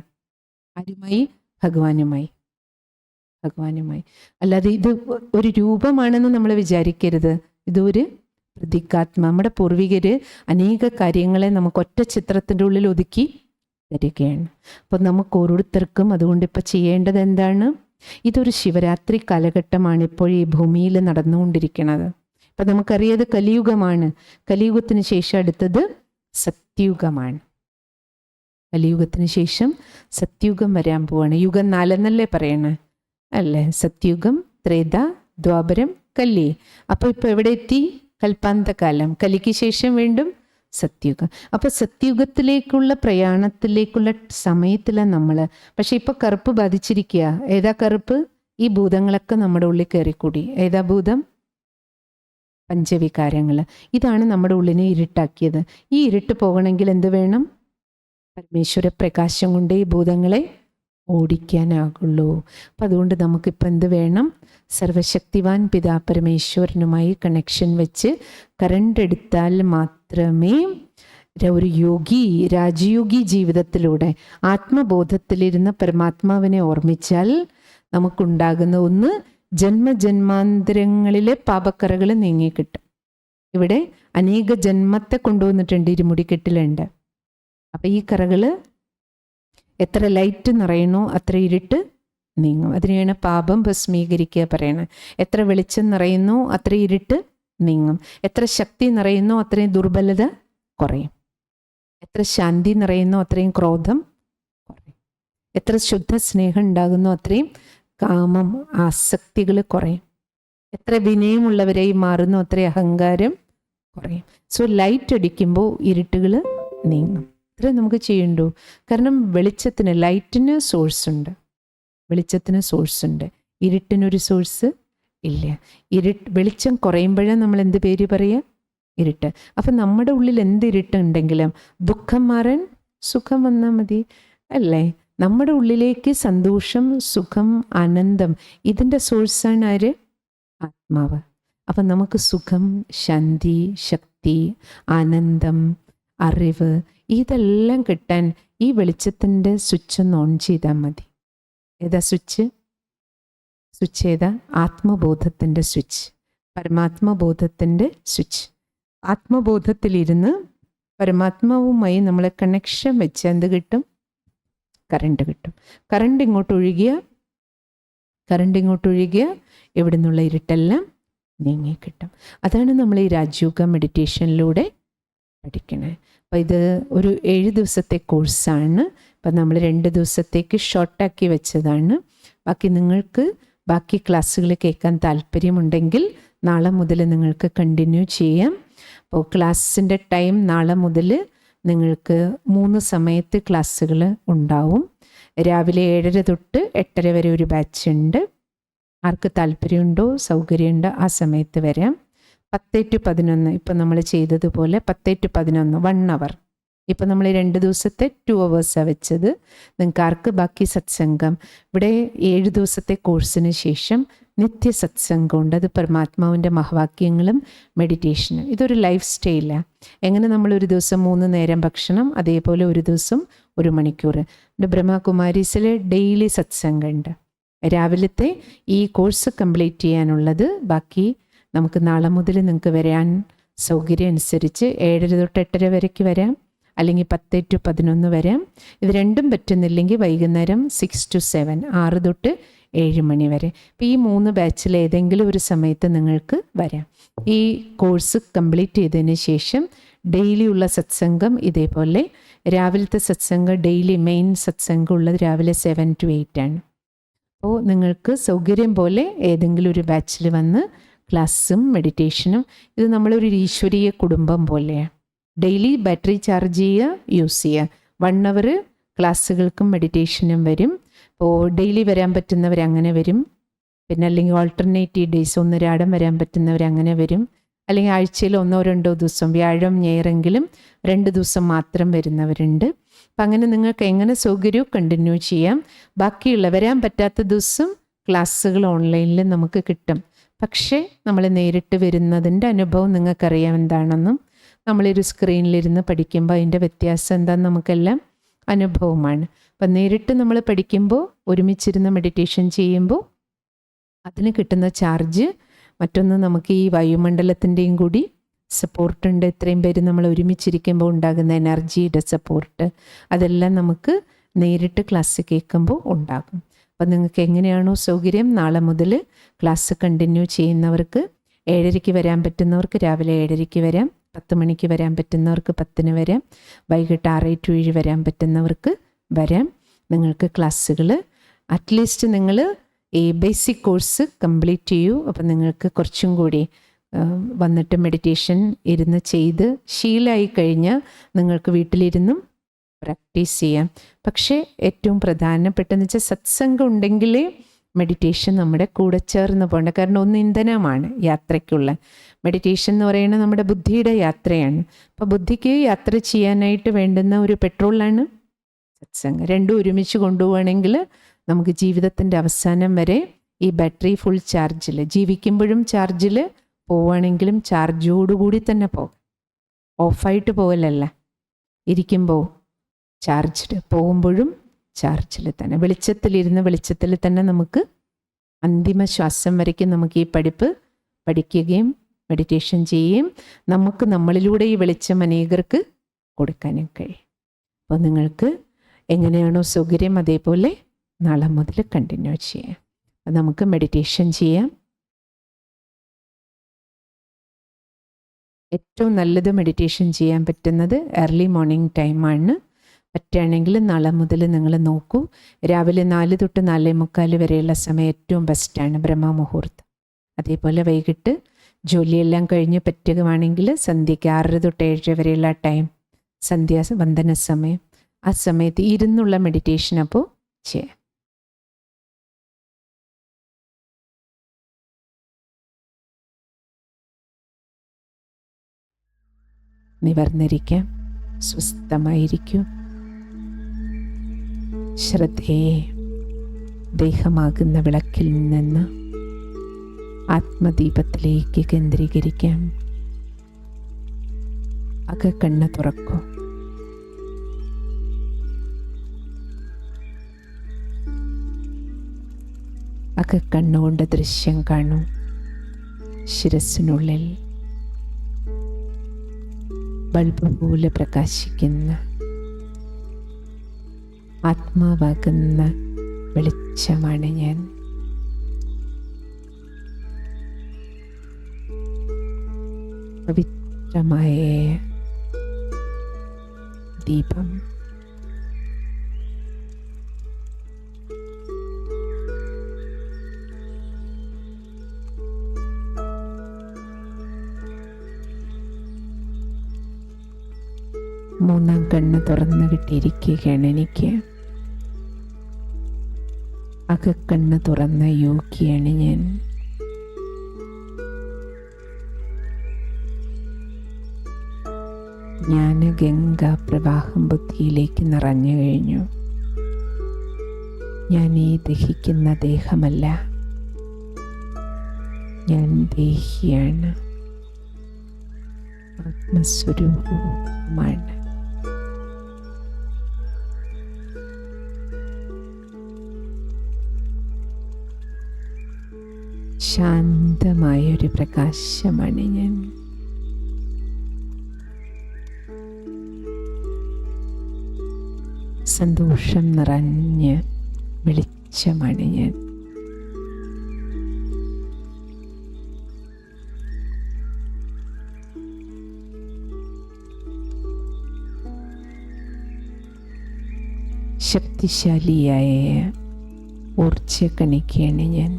ആരുമായി? ഭഗവാനുമായി. ഭഗവാനുമായി. അല്ലാതെ ഇത് ഒരു രൂപമാണെന്ന് നമ്മൾ വിചാരിക്കരുത്. ഇതൊരു പ്രതീകാത്മ. നമ്മുടെ പൂർവികര് അനേക കാര്യങ്ങളെ നമുക്ക് ഒറ്റ ചിത്രത്തിൻ്റെ ഉള്ളിൽ ഒതുക്കി തരികയാണ്. അപ്പം നമുക്ക് ഓരോരുത്തർക്കും അതുകൊണ്ട് ഇപ്പം ചെയ്യേണ്ടത് എന്താണ്? ഇതൊരു ശിവരാത്രി കാലഘട്ടമാണ് ഇപ്പോൾ ഈ ഭൂമിയിൽ നടന്നുകൊണ്ടിരിക്കുന്നത്. അപ്പം നമുക്കറിയാത് കലിയുഗമാണ്. കലിയുഗത്തിന് ശേഷം അടുത്തത് സത്യുഗമാണ്. കലിയുഗത്തിന് ശേഷം സത്യുഗം വരാൻ പോവാണ്. യുഗം 4 എന്നല്ലേ പറയണേ അല്ലേ? സത്യുഗം, ത്രേത, ദ്വാപരം, കലി. അപ്പോൾ ഇപ്പോൾ എവിടെ എത്തി? കൽപ്പാന്തകാലം. കലിക്ക് ശേഷം വീണ്ടും സത്യുഗം. അപ്പോൾ സത്യുഗത്തിലേക്കുള്ള പ്രയാണത്തിലേക്കുള്ള സമയത്തിലാണ് നമ്മൾ. പക്ഷെ ഇപ്പോൾ കറുപ്പ് ബാധിച്ചിരിക്കുക. ഏതാ കറുപ്പ്? ഈ ഭൂതങ്ങളൊക്കെ നമ്മുടെ ഉള്ളിൽ കയറിക്കൂടി. ഏതാ ഭൂതം? പഞ്ചവികാരങ്ങൾ. ഇതാണ് നമ്മുടെ ഉള്ളിനെ ഇരുട്ടാക്കിയത്. ഈ ഇരുട്ട് പോകണമെങ്കിൽ എന്ത് വേണം? പരമേശ്വര പ്രകാശം കൊണ്ട് ഈ ഭൂതങ്ങളെ ഓടിക്കാനാകുള്ളൂ. അപ്പം അതുകൊണ്ട് നമുക്കിപ്പോൾ എന്ത് വേണം? സർവശക്തിവാൻ പിതാ പരമേശ്വരനുമായി കണക്ഷൻ വെച്ച് കറണ്ട് എടുത്താൽ മാത്രമേ ഒരു യോഗി, രാജയോഗി ജീവിതത്തിലൂടെ ആത്മബോധത്തിലിരുന്ന പരമാത്മാവിനെ ഓർമ്മിച്ചാൽ നമുക്കുണ്ടാകുന്ന ഒന്ന്, ജന്മജന്മാന്തരങ്ങളിലെ പാപക്കറകൾ നീങ്ങിക്കിട്ടും. ഇവിടെ അനേക ജന്മത്തെ കൊണ്ടുവന്നിട്ടുണ്ട്, ഇരുമുടിക്കെട്ടിലുണ്ട്. അപ്പം ഈ കറകൾ എത്ര ലൈറ്റ് നിറയണോ അത്ര ഇരുട്ട് നീങ്ങും. അതിനെയാണ് പാപം ഭസ്മീകരിക്കുക പറയണത്. എത്ര വെളിച്ചം നിറയുന്നോ അത്ര ഇരുട്ട് നീങ്ങും. എത്ര ശക്തി നിറയുന്നോ അത്രയും ദുർബലത കുറയും. എത്ര ശാന്തി നിറയുന്നോ അത്രയും ക്രോധം കുറയും. എത്ര ശുദ്ധ സ്നേഹം ഉണ്ടാകുന്നോ അത്രയും കാമം, ആസക്തികൾ കുറയും. എത്ര വിനയമുള്ളവരായി മാറുന്നോ അത്രയും അഹങ്കാരം കുറയും. സോ ലൈറ്റ് അടിക്കുമ്പോൾ ഇരുട്ടുകൾ നീങ്ങും. ഇത്ര നമുക്ക് ചെയ്യണ്ടു. കാരണം വെളിച്ചത്തിന്, ലൈറ്റിന് സോഴ്സ് ഉണ്ട്, വെളിച്ചത്തിന് സോഴ്സ് ഉണ്ട്. ഇരുട്ടിനൊരു സോഴ്സ് ഇല്ല. വെളിച്ചം കുറയുമ്പോഴാണ് നമ്മൾ എന്ത് പേര് പറയുക? ഇരുട്ട്. അപ്പം നമ്മുടെ ഉള്ളിൽ എന്ത് ഇരുട്ടുണ്ടെങ്കിലും ദുഃഖം മാറാൻ സുഖം വന്നാൽ മതി, അല്ലേ? നമ്മുടെ ഉള്ളിലേക്ക് സന്തോഷം, സുഖം, ആനന്ദം, ഇതിൻ്റെ സോഴ്സാണ് ആര്? ആത്മാവ്. അപ്പം നമുക്ക് സുഖം, ശാന്തി, ശക്തി, ആനന്ദം, അറിവ്, ഇതെല്ലാം കിട്ടാൻ ഈ വെളിച്ചത്തിൻ്റെ സ്വിച്ച് ഒന്ന് ഓൺ ചെയ്താൽ മതി. ഏതാ സ്വിച്ച്? സ്വിച്ച് ഏതാ? ആത്മബോധത്തിൻ്റെ സ്വിച്ച്, പരമാത്മബോധത്തിൻ്റെ സ്വിച്ച്. ആത്മബോധത്തിലിരുന്ന് പരമാത്മാവുമായി നമ്മളെ കണക്ഷൻ വെച്ച് എന്ത് കിട്ടും? കറണ്ട് കിട്ടും. കറണ്ട് ഇങ്ങോട്ട് ഒഴുകിയ ഇവിടെ നിന്നുള്ള ഇരുട്ടെല്ലാം നീങ്ങി കിട്ടും. അതാണ് നമ്മൾ ഈ രാജയോഗ മെഡിറ്റേഷനിലൂടെ പഠിക്കണേ. അപ്പോൾ ഇത് ഒരു 7 ദിവസത്തെ കോഴ്സാണ്. അപ്പം നമ്മൾ 2 ദിവസത്തേക്ക് ഷോർട്ടാക്കി വെച്ചതാണ്. നിങ്ങൾക്ക് ബാക്കി ക്ലാസ്സുകൾ കേൾക്കാൻ താല്പര്യമുണ്ടെങ്കിൽ നാളെ മുതൽ നിങ്ങൾക്ക് കണ്ടിന്യൂ ചെയ്യാം. അപ്പോൾ ക്ലാസ്സിൻ്റെ ടൈം നാളെ മുതൽ നിങ്ങൾക്ക് 3 സമയത്ത് ക്ലാസ്സുകൾ ഉണ്ടാവും. രാവിലെ 7:30 തൊട്ട് 8:30 വരെ ഒരു ബാച്ച് ഉണ്ട്. ആർക്ക് താല്പര്യമുണ്ടോ, സൗകര്യമുണ്ടോ ആ സമയത്ത് വരാം. 10 to 11 ഇപ്പം നമ്മൾ ചെയ്തതുപോലെ 10 to 11 1 hour. ഇപ്പം നമ്മൾ 2 ദിവസത്തെ 2 hours വെച്ചത്. നിങ്ങൾക്ക് ആർക്ക് ബാക്കി സത്സംഗം, ഇവിടെ 7 ദിവസത്തെ കോഴ്സിന് ശേഷം നിത്യ സത്സംഗമുണ്ട്. അത് പരമാത്മാവിൻ്റെ മഹവാക്യങ്ങളും മെഡിറ്റേഷനും. ഇതൊരു ലൈഫ് സ്റ്റൈലാണ്. എങ്ങനെ നമ്മൾ ഒരു ദിവസം 3 നേരം ഭക്ഷണം, അതേപോലെ ഒരു ദിവസം 1 മണിക്കൂർ. ബ്രഹ്മകുമാരീസിൽ ഡെയിലി സത്സംഗമുണ്ട്. രാവിലത്തെ ഈ കോഴ്സ് കംപ്ലീറ്റ് ചെയ്യാനുള്ളത് ബാക്കി നമുക്ക് നാളെ മുതൽ നിങ്ങൾക്ക് വരാൻ സൗകര്യം അനുസരിച്ച് 7:30 തൊട്ട് 8:30 വരയ്ക്ക് വരാം, അല്ലെങ്കിൽ 10 to 11 വരാം. ഇത് രണ്ടും പറ്റുന്നില്ലെങ്കിൽ വൈകുന്നേരം 6 to 7, 6 തൊട്ട് 7 മണി വരെ. അപ്പോൾ ഈ 3 ബാച്ചിൽ ഏതെങ്കിലും ഒരു സമയത്ത് നിങ്ങൾക്ക് വരാം. ഈ കോഴ്സ് കംപ്ലീറ്റ് ചെയ്തതിന് ശേഷം ഡെയിലി ഉള്ള സത്സംഗം ഇതേപോലെ. രാവിലത്തെ സത്സംഗം ഡെയിലി മെയിൻ സത്സംഗം ഉള്ളത് രാവിലെ 7 to 8 ആണ്. അപ്പോൾ നിങ്ങൾക്ക് സൗകര്യം പോലെ ഏതെങ്കിലും ഒരു ബാച്ചിൽ വന്ന് ക്ലാസ്സും മെഡിറ്റേഷനും, ഇത് നമ്മളൊരു ഈശ്വരീയ കുടുംബം പോലെയാണ്. ഡെയിലി ബാറ്ററി ചാർജ് ചെയ്യുക, യൂസ് ചെയ്യുക. 1 hour ക്ലാസ്സുകൾക്കും മെഡിറ്റേഷനും വരും. അപ്പോൾ ഡെയിലി വരാൻ പറ്റുന്നവർ അങ്ങനെ വരും. പിന്നെ അല്ലെങ്കിൽ ഓൾട്ടർനേറ്റീവ് ഡേയ്സ്, ഒന്നരാടം വരാൻ പറ്റുന്നവർ അങ്ങനെ വരും. അല്ലെങ്കിൽ ആഴ്ചയിൽ 1-2 ദിവസം, വ്യാഴം ഞായറെങ്കിലും 2 ദിവസം മാത്രം വരുന്നവരുണ്ട്. അപ്പം അങ്ങനെ നിങ്ങൾക്ക് എങ്ങനെ സൗകര്യവും കണ്ടിന്യൂ ചെയ്യാം. ബാക്കിയുള്ള വരാൻ പറ്റാത്ത ദിവസം ക്ലാസ്സുകൾ ഓൺലൈനിൽ നമുക്ക് കിട്ടും. പക്ഷേ നമ്മൾ നേരിട്ട് വരുന്നതിൻ്റെ അനുഭവം നിങ്ങൾക്കറിയാം എന്താണെന്നും. നമ്മളൊരു സ്ക്രീനിലിരുന്ന് പഠിക്കുമ്പോൾ അതിൻ്റെ വ്യത്യാസം എന്താണെന്ന് നമുക്കെല്ലാം അനുഭവമാണ്. അപ്പം നേരിട്ട് നമ്മൾ പഠിക്കുമ്പോൾ, ഒരുമിച്ചിരുന്ന് മെഡിറ്റേഷൻ ചെയ്യുമ്പോൾ അതിന് കിട്ടുന്ന ചാർജ്, മറ്റൊന്ന് നമുക്ക് ഈ വായുമണ്ഡലത്തിൻ്റെയും കൂടി സപ്പോർട്ടുണ്ട്. ഇത്രയും പേര് നമ്മൾ ഒരുമിച്ചിരിക്കുമ്പോൾ ഉണ്ടാകുന്ന എനർജിയുടെ സപ്പോർട്ട്, അതെല്ലാം നമുക്ക് നേരിട്ട് ക്ലാസ് കേൾക്കുമ്പോൾ ഉണ്ടാകും. അപ്പം നിങ്ങൾക്ക് എങ്ങനെയാണോ സൗകര്യം, നാളെ മുതൽ ക്ലാസ് കണ്ടിന്യൂ ചെയ്യുന്നവർക്ക് 7:30 വരാൻ പറ്റുന്നവർക്ക് രാവിലെ 7:30 വരാം, 10 മണിക്ക് വരാൻ പറ്റുന്നവർക്ക് 10 വരാം, വൈകിട്ട് 6 to 7 വരാൻ പറ്റുന്നവർക്ക് വരാം. നിങ്ങൾക്ക് ക്ലാസ്സുകൾ അറ്റ്ലീസ്റ്റ് നിങ്ങൾ ഈ ബേസിക് കോഴ്സ് കംപ്ലീറ്റ് ചെയ്യൂ. അപ്പം നിങ്ങൾക്ക് കുറച്ചും കൂടി വന്നിട്ട് മെഡിറ്റേഷൻ ഇരുന്ന് ചെയ്ത് ശീലമായി കഴിഞ്ഞാൽ നിങ്ങൾക്ക് വീട്ടിലിരുന്നും പ്രാക്ടീസ് ചെയ്യാം. പക്ഷേ ഏറ്റവും പ്രധാനപ്പെട്ടതെന്ന് വെച്ചാൽ സത്സംഗം ഉണ്ടെങ്കിലേ മെഡിറ്റേഷൻ നമ്മുടെ കൂടെ ചേർന്ന് പോകേണ്ട. കാരണം ഒന്ന് ഇന്ധനമാണ് യാത്രയ്ക്കുള്ള. മെഡിറ്റേഷൻ എന്ന് പറയുന്നത് നമ്മുടെ ബുദ്ധിയുടെ യാത്രയാണ്. അപ്പോൾ ബുദ്ധിക്ക് യാത്ര ചെയ്യാനായിട്ട് വേണ്ടുന്ന ഒരു പെട്രോളാണ് സത്സംഗം. രണ്ടും ഒരുമിച്ച് കൊണ്ടുപോവുകയാണെങ്കിൽ നമുക്ക് ജീവിതത്തിൻ്റെ അവസാനം വരെ ഈ ബാറ്ററി ഫുൾ ചാർജിൽ, ജീവിക്കുമ്പോഴും ചാർജിൽ, പോവുകയാണെങ്കിലും ചാർജോടുകൂടി തന്നെ പോകും. ഓഫായിട്ട് പോകലല്ല, ഇരിക്കുമ്പോൾ ചാർജ്ഡ്, പോകുമ്പോഴും ചാർജിൽ തന്നെ. വെളിച്ചത്തിലിരുന്ന് വെളിച്ചത്തിൽ തന്നെ നമുക്ക് അന്തിമ ശ്വാസം വരയ്ക്കും നമുക്ക് ഈ പഠിക്കുകയും മെഡിറ്റേഷൻ ചെയ്യുകയും നമുക്ക് നമ്മളിലൂടെ ഈ വെളിച്ചം അനേകർക്ക് കൊടുക്കാനും കഴിയും. അപ്പോൾ നിങ്ങൾക്ക് എങ്ങനെയാണോ സൗകര്യം അതേപോലെ നാളെ മുതൽ കണ്ടിന്യൂ ചെയ്യാം. അപ്പം നമുക്ക് മെഡിറ്റേഷൻ ചെയ്യാം. ഏറ്റവും നല്ലത് മെഡിറ്റേഷൻ ചെയ്യാൻ പറ്റുന്നത് ഏർലി മോർണിംഗ് ടൈമാണ്. പറ്റുകയാണെങ്കിൽ നാളെ മുതൽ നിങ്ങൾ നോക്കൂ. രാവിലെ 4 തൊട്ട് 4:45 വരെയുള്ള സമയം ഏറ്റവും ബെസ്റ്റാണ്, ബ്രഹ്മമുഹൂർത്തം. അതേപോലെ വൈകിട്ട് ജോലിയെല്ലാം കഴിഞ്ഞ് പറ്റുകയാണെങ്കിൽ സന്ധ്യയ്ക്ക് 6 തൊട്ട് 7 വരെയുള്ള ടൈം, സന്ധ്യാവന്ദന സമയം. ആ സമയത്ത് ഇരുന്നുള്ള മെഡിറ്റേഷൻ അപ്പോൾ ചെയ്യാം. നിവർന്നിരിക്കാം, സ്വസ്ഥമായിരിക്കൂ. ശ്രദ്ധയെ ദേഹമാകുന്ന വിളക്കിൽ നിന്ന് ആത്മദീപത്തിലേക്ക് കേന്ദ്രീകരിക്കാം. അകക്കണ്ണ് തുറക്കൂ. അകക്കണ്ണുകൊണ്ട് ദൃശ്യം കാണൂ. ശിരസ്സിനുള്ളിൽ ബൾബ് പോലെ പ്രകാശിക്കുന്ന ആത്മാവാകുന്ന വെളിച്ചമാണ് ഞാൻ. പവിത്രമായ ദീപം. മൂന്നാം കണ്ണ് തുറന്നു കിട്ടിയിരിക്കുകയാണ് എനിക്ക്. അകക്കണ്ണ് തുറന്ന യോഗിയാണ് ഞാൻ. ജ്ഞാനഗംഗാ പ്രവാഹം ബുദ്ധിയിലേക്ക് നിറഞ്ഞു കഴിഞ്ഞു. ഞാൻ ഈ ദഹിക്കുന്ന ദേഹമല്ല, ഞാൻ ദേഹിയാണ്, ആത്മസ്വരൂപമാണ്. ശാന്തമായൊരു പ്രകാശമാണ് ഞാൻ. സന്തോഷം നിറഞ്ഞ വെളിച്ചമാണ് ഞാൻ. ശക്തിശാലിയായ ഊർജ്ജക്കണിക്കയാണ് ഞാൻ.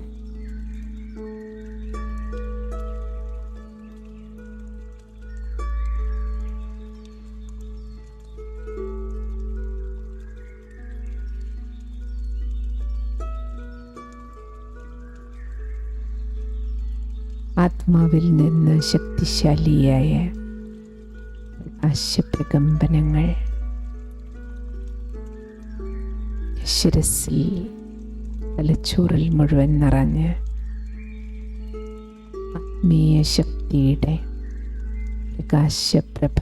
ആത്മാവിൽ നിന്ന് ശക്തിശാലിയായ പ്രകാശപ്രകമ്പനങ്ങൾ ശിരസിൽ, തലച്ചോറിൽ മുഴുവൻ നിറഞ്ഞ് ആത്മീയ ശക്തിയുടെ പ്രകാശപ്രഭ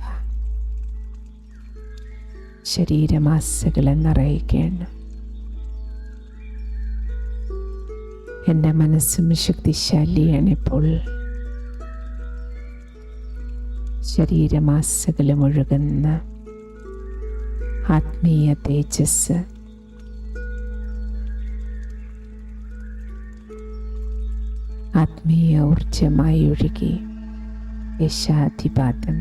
ശരീരമാസകളെ നിറയുകയാണ്. എൻ്റെ മനസ്സും ശക്തിശാലിയാണ്. ഇപ്പോൾ ശരീരമാസകളും ഒഴുകുന്ന ആത്മീയ തേജസ് ആത്മീയ ഊർജമായി ഒഴുകി യശാധിപാതം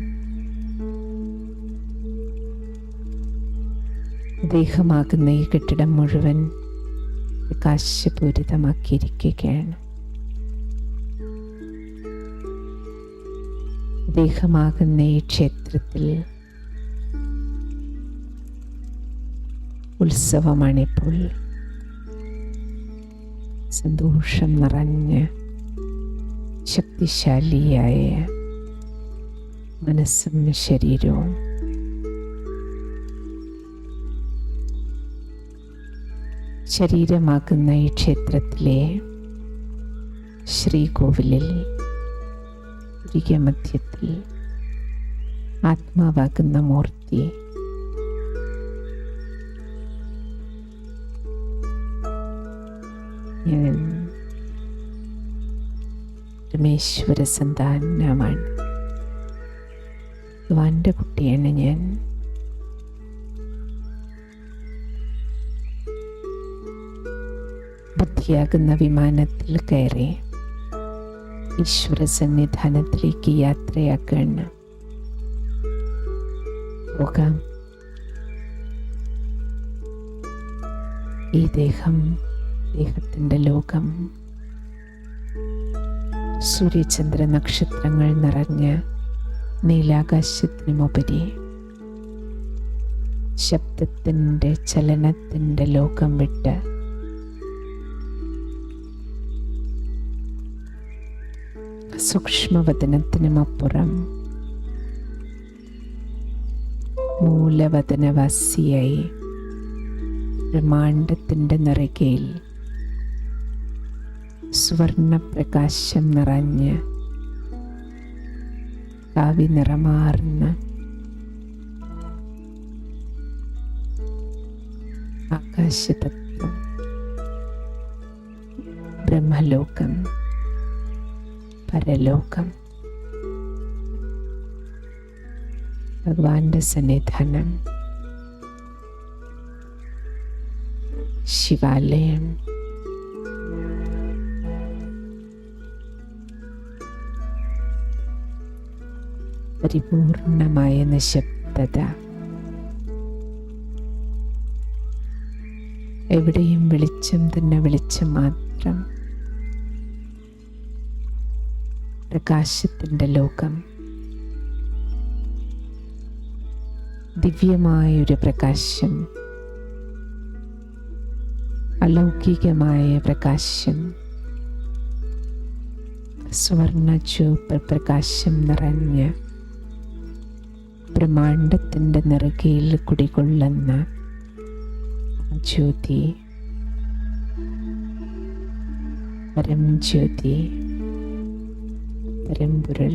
ദേഹമാകുന്ന ഈ കെട്ടിടം മുഴുവൻ പ്രകാശപൂരിതമാക്കിയിരിക്കുകയാണ്. ദേഹമാകുന്ന ഈ ക്ഷേത്രത്തിൽ ഉത്സവമാണിപ്പോൾ. സന്തോഷം നിറഞ്ഞ് ശക്തിശാലിയായ മനസ്സും ശരീരവും ശരീരമാകുന്ന ഈ ക്ഷേത്രത്തിലെ ശ്രീകോവിലിൽ തിരികെ മധ്യത്തിൽ ആത്മാവാകുന്ന മൂർത്തി ഞാൻ രമേശ്വര സന്താനമാണ്. ഭഗവാന്റെ കുട്ടിയാണ് ഞാൻ. ബുദ്ധിയാകുന്ന വിമാനത്തിൽ കയറി ഈശ്വര സന്നിധാനത്തിലേക്ക് യാത്രയാക്കുകയാണ്. പോകാം. ഈ ദേഹത്തിൻ്റെ ലോകം സൂര്യചന്ദ്ര നക്ഷത്രങ്ങൾ നിറഞ്ഞ നീലാകാശത്തിനുമുപരി ശബ്ദത്തിൻ്റെ ചലനത്തിൻ്റെ ലോകം വിട്ട് സൂക്ഷ്മവദനത്തിനുമപ്പുറം മൂലവദനവാസിയായി ബ്രഹ്മാണ്ഡത്തിൻ്റെ നിറകയിൽ സുവർണപ്രകാശം നിറഞ്ഞ് കാവി നിറമാർന്ന ആകാശതത്വം, ബ്രഹ്മലോകം, പരലോകം, ഭഗവാന്റെ സന്നിധാനം, ശിവാലയം, പരിപൂർണമായ നിശബ്ദത. എവിടെയും വെളിച്ചം തന്നെ വെളിച്ചം മാത്രം. പ്രകാശത്തിൻ്റെ ലോകം, ദിവ്യമായൊരു പ്രകാശം, അലൗകികമായ പ്രകാശം, സുവർണ ചുവപ്പ് പ്രകാശം നിറഞ്ഞ് ബ്രഹ്മാണ്ഡത്തിൻ്റെ നിറകയിൽ കുടികൊള്ളുന്ന ജ്യോതി, പരം ജ്യോതി, പരമ്പൊരുൾ,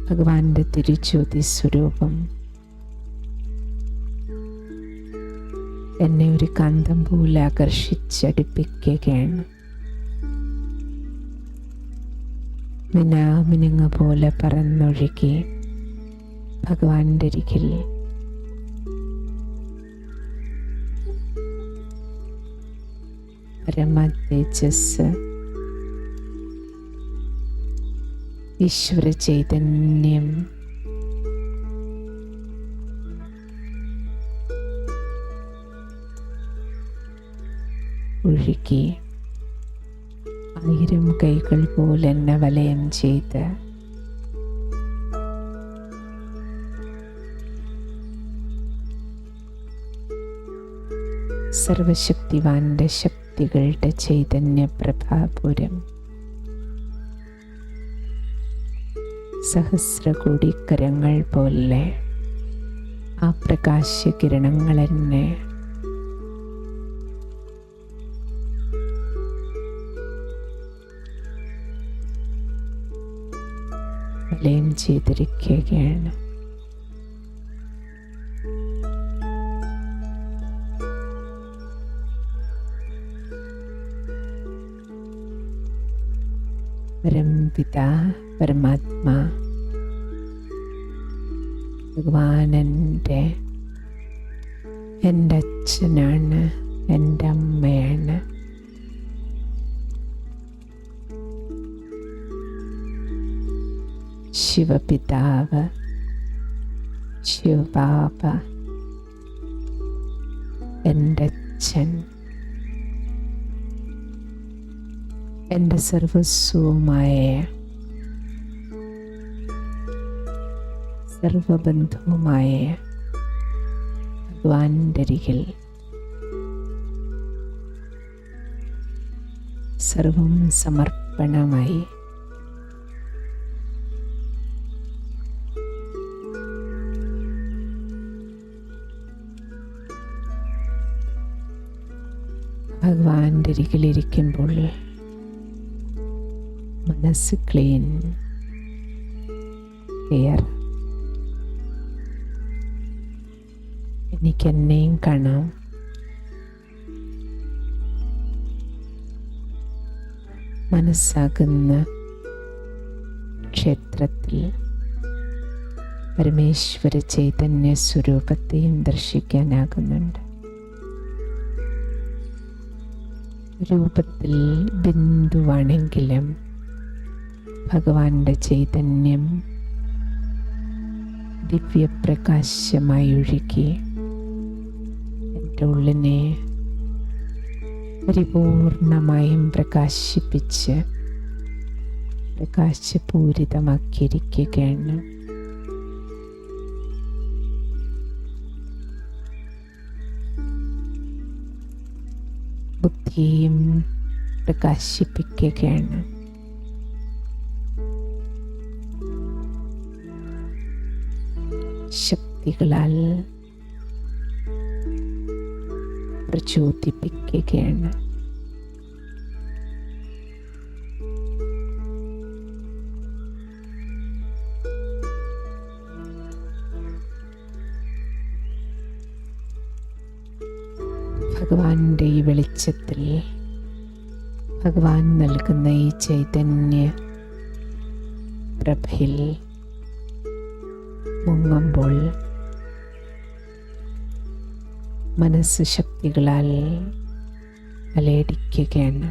ഭഗവാന്റെ തിരുജ്യോതി സ്വരൂപം എന്നെ ഒരു കാന്തം പോലെ ആകർഷിച്ചടുപ്പിക്കുകയാണ്. മിനാമിനുങ്ങ പോലെ പറന്നൊഴുകി ഭഗവാന്റെ അരികിൽ പരമതേജസ് ഈശ്വര ചൈതന്യം ഒഴുകി 1000 കൈകൾ പോലെ എന്നെ വലയം ചെയ്ത് സർവശക്തിവാന്റെ ശക്തികളുടെ ചൈതന്യ പ്രഭാപുരം സഹസ്രകോടി കരങ്ങൾ പോലെ ആ പ്രകാശകിരണങ്ങൾ എന്നെ വലയം ചെയ്തിരിക്കുകയാണ്. പരംപിതാ പരമാത്മാ ഭഗവാനെൻ്റെ എൻ്റെ അച്ഛനാണ്, എൻ്റെ അമ്മയാണ്. ശിവപിതാവ്, ശിവബാബ എൻ്റെ അച്ഛൻ. എൻ്റെ സർവസ്വവുമായ സർവബന്ധവുമായ ഭഗവാന്റെ അരികിൽ സർവം സമർപ്പണമായി ഭഗവാന്റെ അരികിലിരിക്കുമ്പോൾ മനസ്സ് ക്ലീൻ, ക്ലിയർ. എനിക്ക് എന്നെയും കാണാം. മനസ്സാകുന്ന ക്ഷേത്രത്തിൽ പരമേശ്വര ചൈതന്യ സ്വരൂപത്തെയും ദർശിക്കാനാകുന്നുണ്ട്. രൂപത്തിൽ ബിന്ദുവാണെങ്കിലും ഭഗവാന്റെ ചൈതന്യം ദിവ്യപ്രകാശമായി ഒഴുകി എൻ്റെ ഉള്ളിനെ പരിപൂർണമായും പ്രകാശിപ്പിച്ച് പ്രകാശപൂരിതമാക്കിയിരിക്കുകയാണ്. ബുദ്ധിയും പ്രകാശിപ്പിക്കുകയാണ്. ശക്തികളാൽ പ്രചോദിപ്പിക്കുകയാണ്. ഭഗവാന്റെ ഈ വെളിച്ചത്തിൽ, ഭഗവാൻ നൽകുന്ന ഈ ചൈതന്യ പ്രഭയിൽ മുങ്ങുമ്പോൾ മനസ്സ് ശക്തികളാൽ അലയടിക്കുകയാണ്.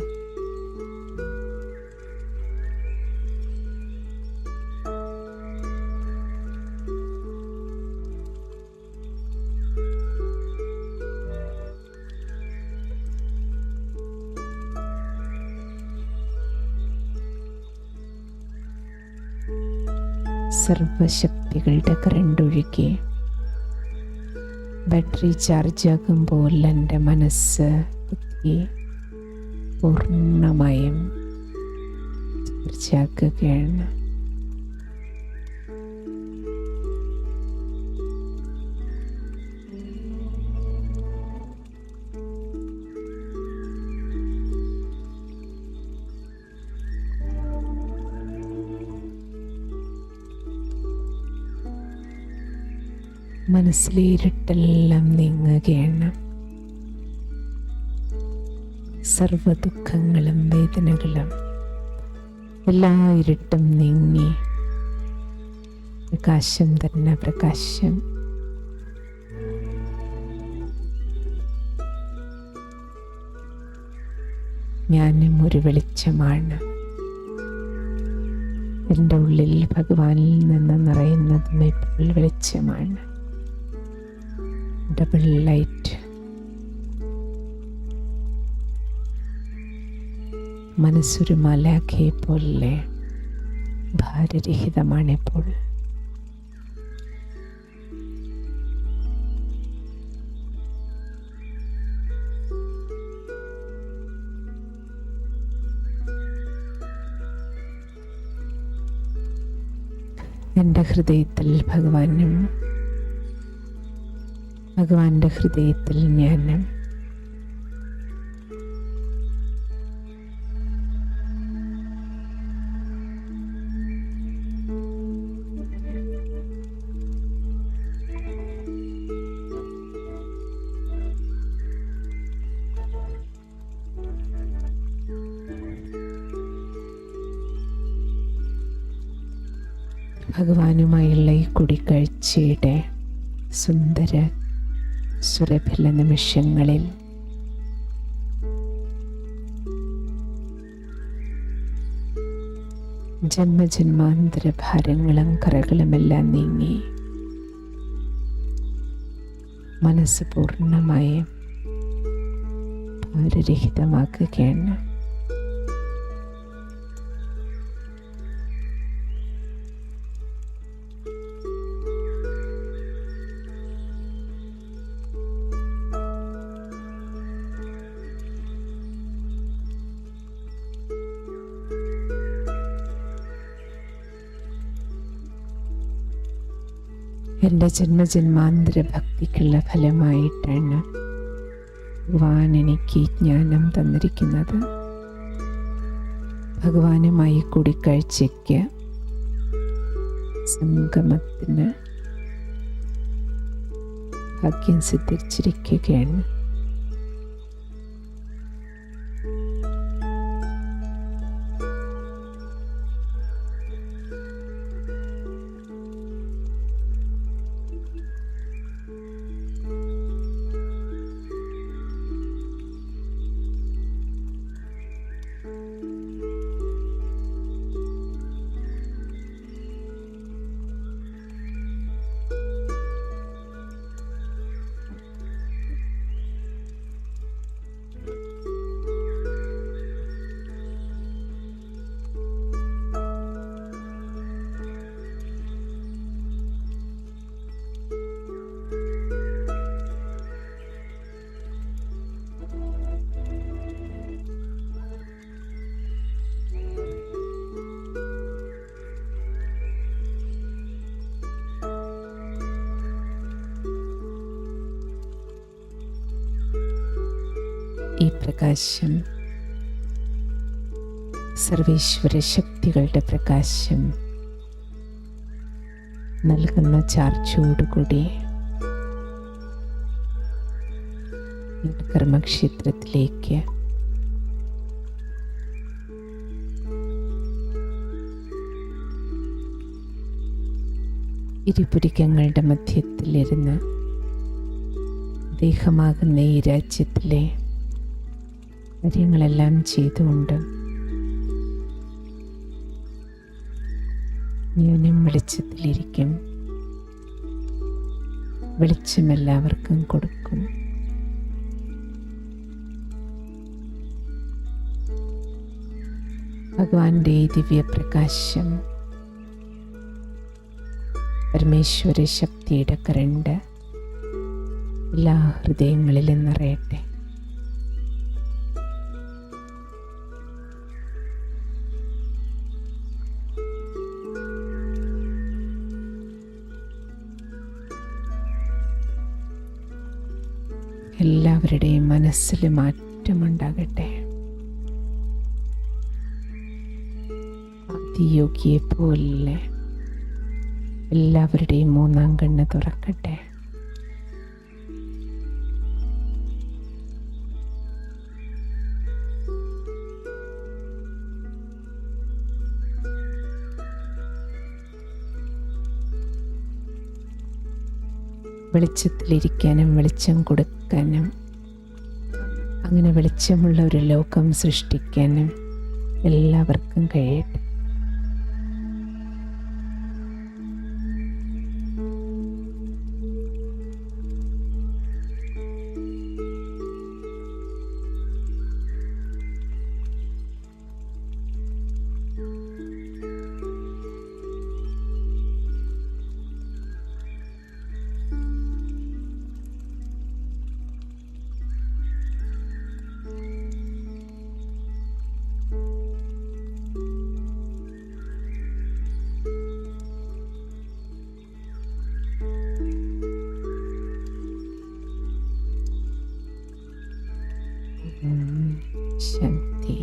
സർവശക്തികളുടെ കറണ്ട് ഒഴുകി ബാറ്ററി ചാർജാകുമ്പോൾ എൻ്റെ മനസ്സ്, ബുദ്ധി പൂർണ്ണമായും ചാർജാക്കുകയാണ്. മനസ്സിലെ ഇരുട്ടെല്ലാം നീങ്ങുകയാണ്. സർവ ദുഃഖങ്ങളും വേദനകളും എല്ലാ ഇരുട്ടും നീങ്ങി പ്രകാശം തന്നെ പ്രകാശം. ഞാനും ഒരു വെളിച്ചമാണ്. എൻ്റെ ഉള്ളിൽ ഭഗവാനിൽ നിന്ന് നിറയുന്നതും ഇപ്പോൾ വെളിച്ചമാണ്. Double light. മനസ്സൊരു മാലാഖയെ പോലെ ഭാരരഹിതമാണിപ്പോൾ. എൻ്റെ ഹൃദയത്തിൽ ഭഗവാനും ഭഗവാന്റെ ഹൃദയത്തിൽ ഞാനും. ഭഗവാനുമായുള്ള ഈ കൂടിക്കാഴ്ചയുടെ സുന്ദര സുരഭില നിമിഷങ്ങളിൽ ജന്മജന്മാന്തര ഭാരങ്ങളും കറകളുമെല്ലാം നീങ്ങി മനസ്സ് പൂർണ്ണമായും ഭാരരഹിതമാക്കുകയാണ്. എൻ്റെ ജന്മജന്മാന്തര ഭക്തിക്കുള്ള ഫലമായിട്ടാണ് ഭഗവാൻ എനിക്ക് ജ്ഞാനം തന്നിരിക്കുന്നത്. ഭഗവാനുമായി കൂടിക്കാഴ്ചയ്ക്ക്, സംഗമത്തിന് ഭാഗ്യം സിദ്ധിച്ചിരിക്കുകയാണ്. ഈ പ്രകാശം സർവേശ്വര ശക്തികളുടെ പ്രകാശം നൽകുന്ന ചാർജോടുകൂടി കർമ്മക്ഷേത്രത്തിലേക്ക് ഇരുപുരികങ്ങളുടെ മധ്യത്തിലിരുന്ന് ദേഹമാകുന്ന ഈ രാജ്യത്തിലെ കാര്യങ്ങളെല്ലാം ചെയ്തുകൊണ്ട് ഞാനും വെളിച്ചത്തിലിരിക്കും. വെളിച്ചം എല്ലാവർക്കും കൊടുക്കും. ഭഗവാന്റെ ദിവ്യപ്രകാശം, പരമേശ്വര ശക്തിയുടെ കരണ്ട് എല്ലാ ഹൃദയങ്ങളിലും നിറയട്ടെ. എല്ലാവരുടെയും മനസ്സിൽ മാറ്റമുണ്ടാകട്ടെ. ആദിയോഗിയെ പോലെ എല്ലാവരുടെയും മൂന്നാം കണ്ണ് തുറക്കട്ടെ. വെളിച്ചത്തിലിരിക്കാനും വെളിച്ചം കൊടുക്കാനും അങ്ങനെ വെളിച്ചമുള്ള ഒരു ലോകം സൃഷ്ടിക്കാനും എല്ലാവർക്കും കഴിയട്ടെ. ശാന്തി,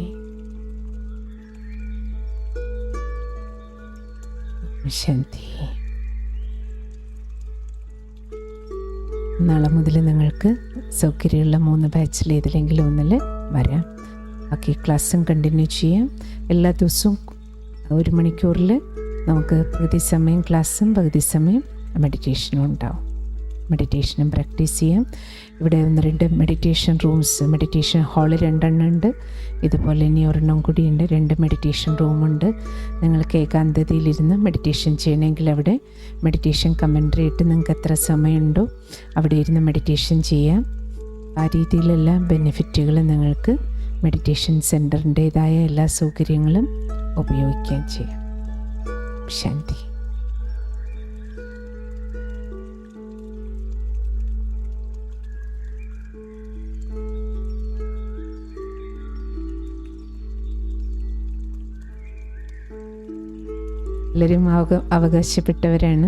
ശാന്തി. നാളെ മുതൽ നിങ്ങൾക്ക് സൗകര്യമുള്ള 3 ബാച്ചിൽ ഏതിലെങ്കിലും ഒന്നിൽ വരാം. ബാക്കി ക്ലാസ്സും കണ്ടിന്യൂ ചെയ്യാം. എല്ലാ ദിവസവും 1 മണിക്കൂറിൽ നമുക്ക് പകുതി സമയം ക്ലാസ്സും പകുതി സമയം മെഡിറ്റേഷനും ഉണ്ടാവും. മെഡിറ്റേഷനും പ്രാക്ടീസ് ചെയ്യാം. ഇവിടെ 1-2 മെഡിറ്റേഷൻ റൂംസ്, മെഡിറ്റേഷൻ ഹാള് 2 ഉണ്ട്. ഇതുപോലെ ഇനി ഒരെണ്ണം കൂടിയുണ്ട്. 2 മെഡിറ്റേഷൻ റൂമുണ്ട്. നിങ്ങൾക്ക് ഏകാന്തതയിലിരുന്ന് മെഡിറ്റേഷൻ ചെയ്യണമെങ്കിൽ അവിടെ മെഡിറ്റേഷൻ കമൻട്രി ഇട്ട് നിങ്ങൾക്ക് എത്ര സമയമുണ്ടോ അവിടെ ഇരുന്ന് മെഡിറ്റേഷൻ ചെയ്യാം. ആ രീതിയിലെല്ലാ ബെനിഫിറ്റുകളും നിങ്ങൾക്ക് മെഡിറ്റേഷൻ സെൻറ്ററിൻ്റേതായ എല്ലാ സൗകര്യങ്ങളും ഉപയോഗിക്കുകയും ചെയ്യാം. ശാന്തി. എല്ലാവരും അവകാശപ്പെട്ടവരാണ്.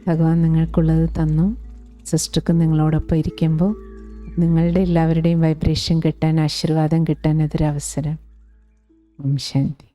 ഭഗവാൻ നിങ്ങൾക്കുള്ളത് തന്നു. സിസ്റ്റർക്ക് നിങ്ങളോടൊപ്പം ഇരിക്കുമ്പോൾ നിങ്ങളുടെ എല്ലാവരുടെയും വൈബ്രേഷൻ കിട്ടാൻ, ആശീർവാദം കിട്ടാൻ അതൊരവസരം. ഓം ശാന്തി.